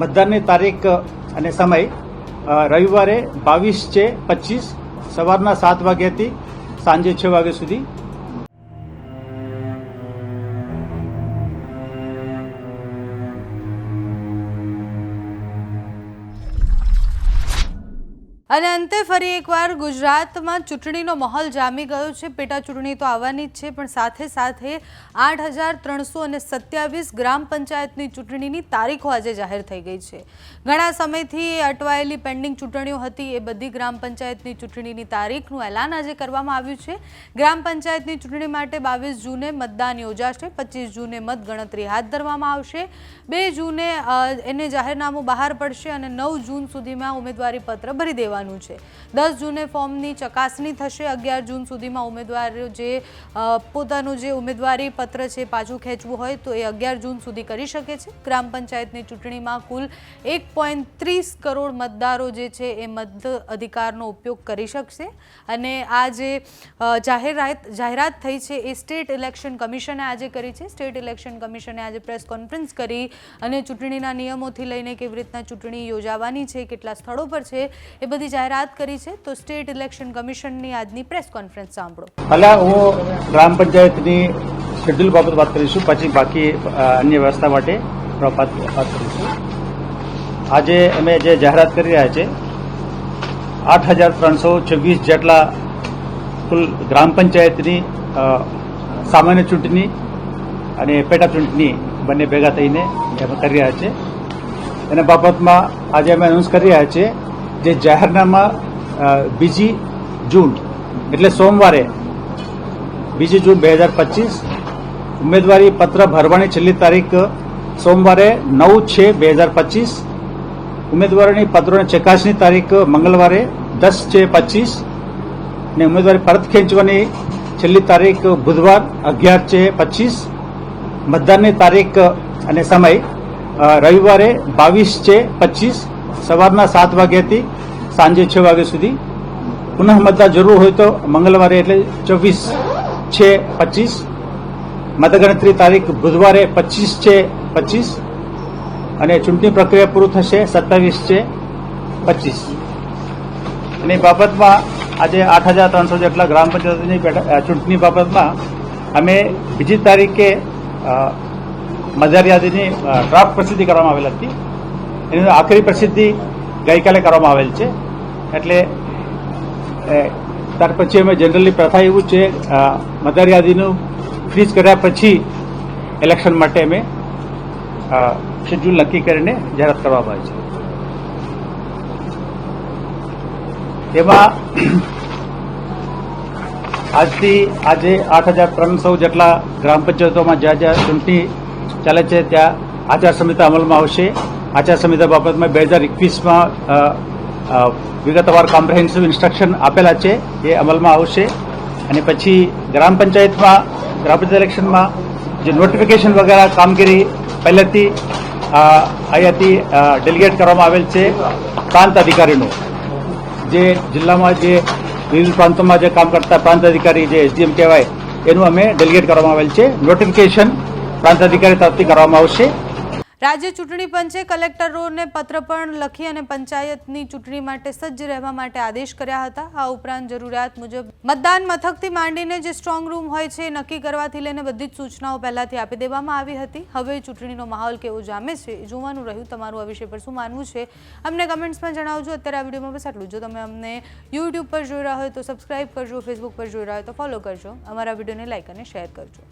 મતદાનની તારીખ અને સમય રવિવારે 22/6/25 સવારના 7 વાગ્યાથી સાંજે 6 વાગ્યા સુધી। અને અંતે ફરી એકવાર ગુજરાતમાં ચૂંટણીનો માહોલ જામી ગયો છે। પેટા ચૂંટણી તો આવવાની જ છે, પણ સાથે સાથે 8,327 ગ્રામ પંચાયતની ચૂંટણીની તારીખો આજે જાહેર થઈ ગઈ છે। ઘણા સમયથી અટવાયેલી પેન્ડિંગ ચૂંટણીઓ હતી, એ બધી ગ્રામ પંચાયતની ચૂંટણીની તારીખનું એલાન આજે કરવામાં આવ્યું છે। ગ્રામ પંચાયતની ચૂંટણી માટે 22 જૂને મતદાન યોજાશે, 25 જૂને મતગણતરી હાથ ધરવામાં આવશે, 2 જૂને એને જાહેરનામું બહાર પડશે અને 9 જૂન સુધીમાં ઉમેદવારી પત્ર ભરી દેવાનું છે। 10 જૂને ફોર્મની ચકાસણી થશે। 11 જૂન સુધીમાં ઉમેદવારો જે પોતાનું જે ઉમેદવારી પત્ર છે પાછું ખેંચવું હોય તો એ 11 જૂન સુધી કરી શકે છે। ગ્રામ પંચાયતની ચૂંટણીમાં કુલ 1.30 કરોડ મતદારો જે છે એ મત અધિકારનો ઉપયોગ કરી શકશે। અને આ જે જાહેરાત થઈ છે એ સ્ટેટ ઇલેક્શન કમિશને આજે કરી છે। સ્ટેટ ઇલેક્શન કમિશને આજે પ્રેસ કોન્ફરન્સ કરી અને ચૂંટણીના નિયમોથી લઈને કેવી રીતના ચૂંટણી યોજાવાની છે, કેટલા સ્થળો પર છે, એ બધી જાહેરાત કરી છે। તો સ્ટેટ ઇલેક્શન કમિશનની આજની પ્રેસ કોન્ફરન્સ સાંભળો। પહેલા હું ગ્રામ પંચાયતની શેડ્યુલ બાબત વાત કરીશું, પછી બાકી અન્ય વ્યવસ્થા માટે વાત કરીશું। આજે અમે જે જાહેરાત કરી રહ્યા છે 8,326 જેટલા કુલ ગ્રામ પંચાયતની સામાન્ય ચૂંટણી અને પેટા ચૂંટણી બંને ભેગા થઈને અમે કરી રહ્યા છે। એના બાબતમાં આજે અમે એનાઉન્સ કરી રહ્યા છીએ જે જાહેરનામા 2 જૂન એટલે સોમવારે 2 જૂન 2025 ઉમેદવારી પત્ર ભરવાની છેલ્લી તારીખ સોમવારે 9/6/2025 ઉમેદવારોની પત્રોની ચકાસણી તારીખ મંગળવારે 10/6/25 અને ઉમેદવારી પરત ખેંચવાની છેલ્લી તારીખ બુધવાર 11/6/25 મતદાનની તારીખ અને સમય રવિવારે 22/6/25 સવારના 7 વાગ્યાથી સાંજે 6 વાગ્યા સુધી। પુનઃ મતદાન જરૂર હોય તો મંગળવારે એટલે 24/6/25 મતગણતરી તારીખ બુધવારે 25/6/25 અને ચૂંટણી પ્રક્રિયા પૂરું થશે 27/6/25। અને બાબતમાં આજે 8,300 જેટલા ગ્રામ પંચાયતની ચૂંટણી બાબતમાં અમે 2 તારીખે મતદાર યાદીની ડ્રાફ્ટ પ્રસિદ્ધિ કરવામાં આવેલ હતી। એની આખરી પ્રસિદ્ધિ ગઈકાલે કરવામાં આવેલ છે। એટલે ત્યાર પછી અમે જનરલી પ્રથા એવું છે મતદાર યાદીનું ફ્રીઝ કર્યા પછી ઇલેક્શન માટે અમે શેડ્યુલ નક્કી કરીને જાહેરાત કરવામાં આવે છે। એમાં આજથી આજે 8,300 જેટલા ગ્રામ પંચાયતોમાં જ્યાં જ્યાં ચૂંટણી ચાલે છે ત્યાં આચારસંહિતા અમલમાં આવશે। આચારસંહિતા બાબતમાં 2021માં વિગતવાર કોમ્પ્રિહેન્સિવ ઇન્સ્ટ્રક્શન આપેલા છે, એ અમલમાં આવશે। અને પછી ગ્રામ પંચાયત ઇલેક્શનમાં જે નોટિફિકેશન વગેરે કામગીરી પહેલેથી અહીંયાથી ડેલિગેટ કરવામાં આવેલ છે પ્રાંત અધિકારીનો, જે જિલ્લામાં જે વિવિધ પ્રાંતોમાં જે કામ કરતા પ્રાંત અધિકારી જે એસડીએમ કહેવાય એનું અમે ડેલિગેટ કરવામાં આવેલ છે। નોટિફિકેશન પ્રાંત અધિકારી તરફથી કરવામાં આવશે। રાજ્ય ચૂંટણી પંચે કલેક્ટરોને પત્ર પણ લખી અને પંચાયતની ચૂંટણી માટે સજ્જ રહેવા માટે આદેશ કર્યા હતા। આ ઉપરાંત જરૂરિયાત મુજબ મતદાન મથકથી માંડીને જે સ્ટ્રોંગ રૂમ હોય છે એ નક્કી કરવાથી લઈને બધી જ સૂચનાઓ પહેલાથી આપી દેવામાં આવી હતી। હવે ચૂંટણીનો માહોલ કેવો જામે છે એ જોવાનું રહ્યું। તમારું આ વિષય પર શું માનવું છે અમને કમેન્ટ્સમાં જણાવજો। અત્યારે આ વિડીયોમાં બસ આટલું। જો તમે અમને યુટ્યુબ પર જોઈ રહ્યા હોય તો સબસ્ક્રાઇબ કરજો, ફેસબુક પર જોઈ રહ્યા હોય તો ફોલો કરજો, અમારા વિડીયોને લાઇક અને શેર કરજો।